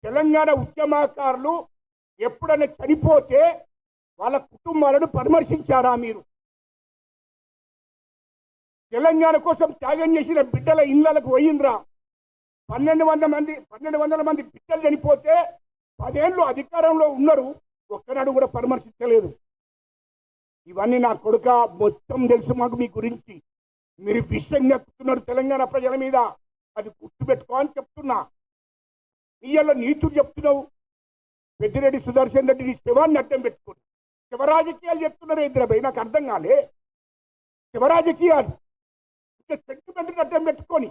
తెలంగాణ ఉద్యమకారులు ఎప్పుడైనా చనిపోతే వాళ్ళ కుటుంబాలను పరామర్శించారా మీరు? తెలంగాణ కోసం త్యాగం చేసిన బిడ్డల ఇళ్లకు పోయినరా? 1200 మంది బిడ్డలు చనిపోతే 10 ఏళ్ళు అధికారంలో ఉన్నారు, ఒక్కనాడు కూడా పరామర్శించలేదు. ఇవన్నీ నా కొడుక మొత్తం తెలుసు మాకు మీ గురించి. మీరు విషయం చెప్తున్నారు తెలంగాణ ప్రజల మీద, అది గుర్తుపెట్టుకో అని చెప్తున్నా. ఇయ్యాల నీతులు చెప్తున్నావు. పెద్దిరెడ్డి సుదర్శన్ రెడ్డి శివాన్ని అడ్డం పెట్టుకుని శివరాజకీయాలు చెప్తున్నారు. ఇంద్రభాయ్ నాకు అర్థం కాలే. శివరాజకీయాలు ఇంకా సెంటిమెంట్ని అడ్డం పెట్టుకొని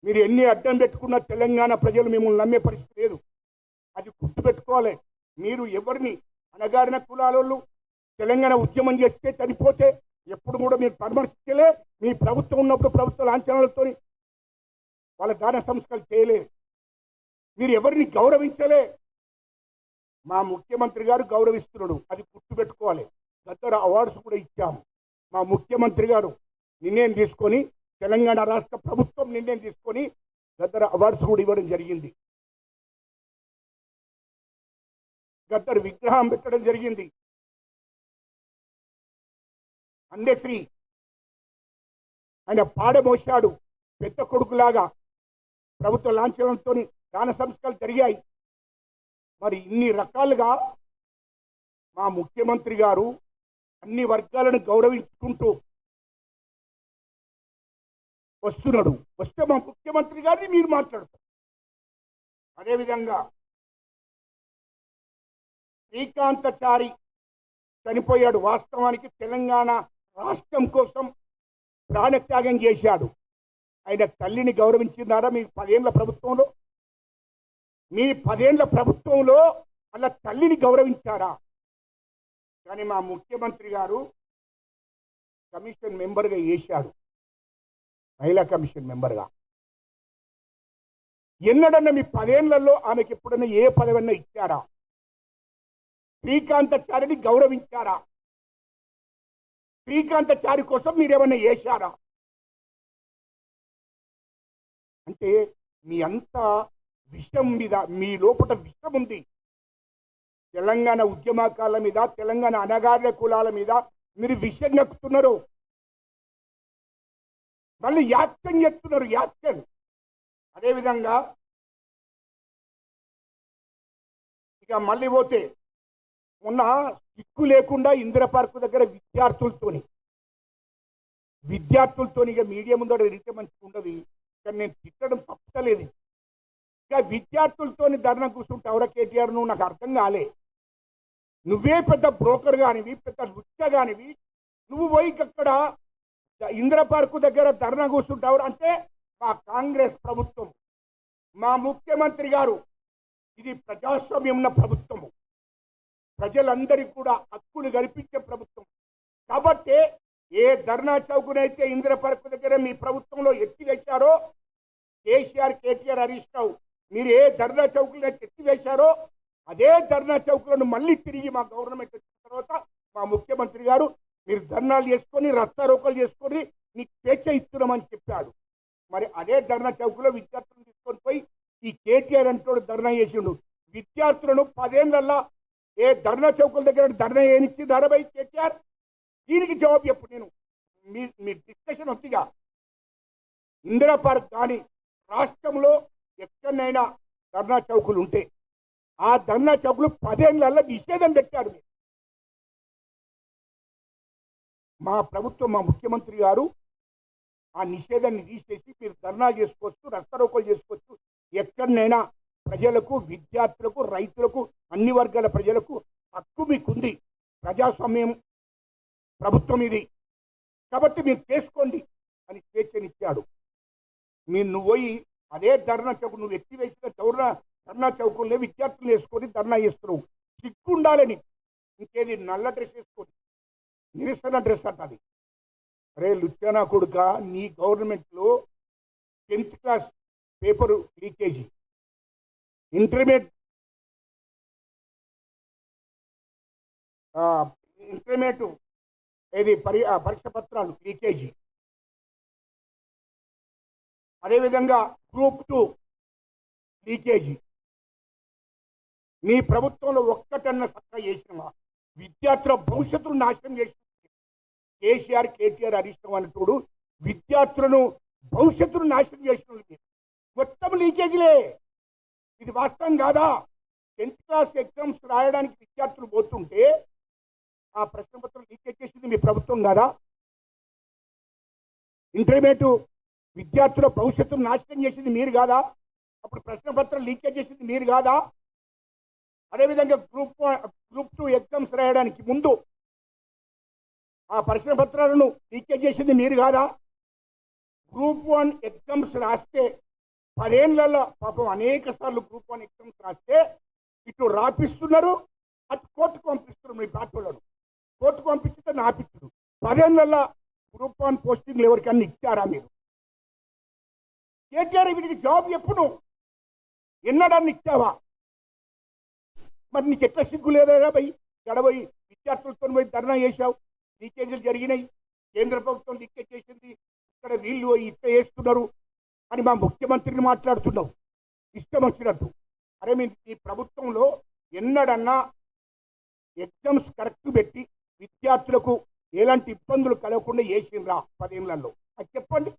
మీరు ఎన్ని అడ్డం పెట్టుకున్నా తెలంగాణ ప్రజలు మిమ్మల్ని నమ్మే పరిస్థితి లేదు. అది గుర్తుపెట్టుకోవాలి. మీరు ఎవరిని అణగారిన కులాలలో తెలంగాణ ఉద్యమం చేస్తే చనిపోతే ఎప్పుడు కూడా మీరు పరామర్శించలే. మీ ప్రభుత్వం ఉన్నప్పుడు ప్రభుత్వ లాంఛనాలతో వాళ్ళ దాన సంస్కరణ చేయలే. మీరు ఎవరిని గౌరవించలే. మా ముఖ్యమంత్రి గారు గౌరవిస్తున్నాడు, అది గుర్తుపెట్టుకోవాలి. గద్దర అవార్డ్స్ కూడా ఇచ్చాము. మా ముఖ్యమంత్రి గారు నిర్ణయం తీసుకొని, తెలంగాణ రాష్ట్ర ప్రభుత్వం నిర్ణయం తీసుకొని గద్దర అవార్డ్స్ కూడా ఇవ్వడం జరిగింది. గద్దర్ విగ్రహం పెట్టడం జరిగింది. అందశ్రీ ఆయన పాడమోశాడు పెద్ద కొడుకులాగా. ప్రభుత్వ లాంఛనంతో దాన సంస్కరణలు జరిగాయి. మరి ఇన్ని రకాలుగా మా ముఖ్యమంత్రి గారు అన్ని వర్గాలను గౌరవించుకుంటూ వస్తున్నాడు. వస్తే మా ముఖ్యమంత్రి గారిని మీరు మాట్లాడతారు. అదేవిధంగా శ్రీకాంతచారి చనిపోయాడు. వాస్తవానికి తెలంగాణ రాష్ట్రం కోసం ప్రాణత్యాగం చేశాడు. ఆయన తల్లిని గౌరవించినారా మీ 10 ఏళ్ల ప్రభుత్వంలో? మీ 10 ఏళ్ల ప్రభుత్వంలో వాళ్ళ తల్లిని గౌరవించారా? కానీ మా ముఖ్యమంత్రి గారు కమిషన్ మెంబర్గా వేశాడు, మహిళా కమిషన్ మెంబర్గా. ఎన్నడన్నా మీ 10 ఏళ్లలో ఆమెకి ఎప్పుడన్నా ఏ పదవన్నా ఇచ్చారా? శ్రీకాంతచారిని గౌరవించారా? శ్రీకాంతచారి కోసం మీరేమన్నా చేశారా? అంటే మీ అంతా విషయం మీద, మీ లోపల విషయం ఉంది. తెలంగాణ ఉద్యమకాల మీద, తెలంగాణ అణగారిన కులాల మీద మీరు విషయం నెక్కుతున్నారు. మళ్ళీ యాక్షన్ చేస్తున్నారు, యాక్షన్. అదేవిధంగా ఇక మళ్ళీ పోతే మొన్న సిక్కు లేకుండా ఇందిరా పార్కు దగ్గర విద్యార్థులతో ఇక మీడియా ముందు తిరిగితే మంచిగా ఉండదు. కానీ నేను తిట్టడం తప్పలేదు. ఇక విద్యార్థులతో ధర్నా కూర్చుంటావురా కేటీఆర్, నువ్వు నాకు అర్థం కాలే. నువ్వే పెద్ద బ్రోకర్ కానివి, పెద్ద లుచ్చ కానివి, నువ్వు పోయి అక్కడ ఇందిరా పార్కు దగ్గర ధర్నా కూర్చుంటావు అంటే మా కాంగ్రెస్ ప్రభుత్వం, మా ముఖ్యమంత్రి గారు ఇది ప్రజాస్వామ్యం ఉన్న ప్రభుత్వము, ప్రజలందరికీ కూడా హక్కులు కల్పించే ప్రభుత్వం. కాబట్టి ఏ ధర్నా చౌకునైతే ఇందిరా పార్కు దగ్గర మీ ప్రభుత్వంలో ఎత్తివేశారో, కేసీఆర్, కేటీఆర్, హరీష్ రావు మీరు ఏ ధర్నా చౌకులను ఎత్తివేశారో అదే ధర్నా చౌకులను మళ్ళీ తిరిగి మా గవర్నమెంట్ వచ్చిన తర్వాత మా ముఖ్యమంత్రి గారు మీరు ధర్నాలు చేసుకొని, రస్తారోకలు చేసుకొని మీకు స్వేచ్ఛ ఇస్తున్నామని చెప్పాడు. మరి అదే ధర్నా చౌకులో విద్యార్థులను తీసుకొని పోయి ఈ కేటీఆర్ అంటూ ధర్నా చేసిండు. విద్యార్థులను 10 ఏళ్లల్లా ఏ ధర్నా చౌకుల దగ్గర ధర్నా ఏనిచ్చి ధరబై కేటీఆర్, దీనికి జవాబు చెప్పు. నేను మీ డిస్కషన్ వద్దిగా. ఇందిరా పార్క్ కానీ రాష్ట్రంలో ఎక్కడైనా ధర్నా చౌకులు ఉంటే ఆ ధర్నా చౌకులు 10 ఏళ్లలో నిషేధం పెట్టారు. మా ప్రభుత్వం, మా ముఖ్యమంత్రి గారు ఆ నిషేధాన్ని తీసేసి మీరు ధర్నా చేసుకోవచ్చు, రస్తారోకోలు చేసుకోవచ్చు. ఎక్కడైనా ప్రజలకు, విద్యార్థులకు, రైతులకు, అన్ని వర్గాల ప్రజలకు హక్కు మీకుంది. ప్రజాస్వామ్యం ప్రభుత్వం ఇది, కాబట్టి మీరు చేసుకోండి అని స్వేచ్ఛనిచ్చాడు. నువ్వు పోయి అదే ధర్నా చౌకు, నువ్వు ఎత్తివేసిన ధర్నా చౌకుల్ని విద్యార్థులు వేసుకొని ధర్నా చేస్తున్నావు. సిగ్గుండాలని. ఇంకేది నల్ల డ్రెస్ వేసుకొని నిరసన డ్రెస్ అంటది. అరే లుచ్చానా కొడుక, నీ గవర్నమెంట్లో 10th class paper leakage, intermediate ఏది పరీక్ష పత్రాలు లీకేజీ, అదేవిధంగా గ్రూప్ 2 లీకేజీ మీ ప్రభుత్వంలో ఒక్కటన్న చక్కగా చేసినవా? విద్యార్థుల భవిష్యత్తును నాశనం చేసిన కేసీఆర్, కేటీఆర్, హరీష్ రావు అన్నట్టు విద్యార్థులను భవిష్యత్తును నాశనం చేసిన మొత్తం లీకేజీలే. ఇది వాస్తవం కాదా? 10th క్లాస్ ఎగ్జామ్స్ రాయడానికి విద్యార్థులు పోతుంటే ఆ ప్రశ్నపత్రం లీకేజ్ చేసింది మీ ప్రభుత్వం కాదా? ఇంటర్మీడియట్ విద్యార్థుల భవిష్యత్తును నాశనం చేసింది మీరు కాదా? అప్పుడు ప్రశ్నపత్రం లీకేజ్ చేసింది మీరు కాదా? అదేవిధంగా గ్రూప్ 2 ఎగ్జామ్స్ రాయడానికి ముందు ఆ ప్రశ్నపత్రాలను లీకేజ్ చేసింది మీరు కాదా? గ్రూప్ 1 ఎగ్జామ్స్ రాస్తే 10 ఏళ్లలో పాపం అనేక సార్లు గ్రూప్ 1 ఎగ్జామ్స్ రాస్తే ఇటు రాపిస్తున్నారు, అటు కోర్టుకు పంపిస్తున్నారు. మీ పార్టీలను కోర్టుకు పంపిస్తే నాపిస్తున్నారు. 10 ఏళ్లలో గ్రూప్ 1 పోస్టింగ్లు ఎవరికన్నా ఇచ్చారా మీరు? కేటీఆర్ వీటికి జాబ్ ఎప్పుడు ఎన్నడాన్ని ఇచ్చావా? మరి నీకు ఎట్లా సిగ్గు లేదా పోయి గడబోయి విద్యార్థులతో పోయి ధర్నా చేశావు? లీకేజీలు జరిగినాయి, కేంద్ర ప్రభుత్వం లీకేజ్ చేసింది, ఇక్కడ వీళ్ళు ఇట్లా చేస్తున్నారు అని మా ముఖ్యమంత్రిని మాట్లాడుతున్నావు ఇష్టం వచ్చినట్టు. అరే మీ ప్రభుత్వంలో ఎన్నడన్నా ఎగ్జామ్స్ కరెక్ట్ పెట్టి విద్యార్థులకు ఎలాంటి ఇబ్బందులు కలగకుండా చేసిండ్రా 10 ఏళ్లలో? అది చెప్పండి.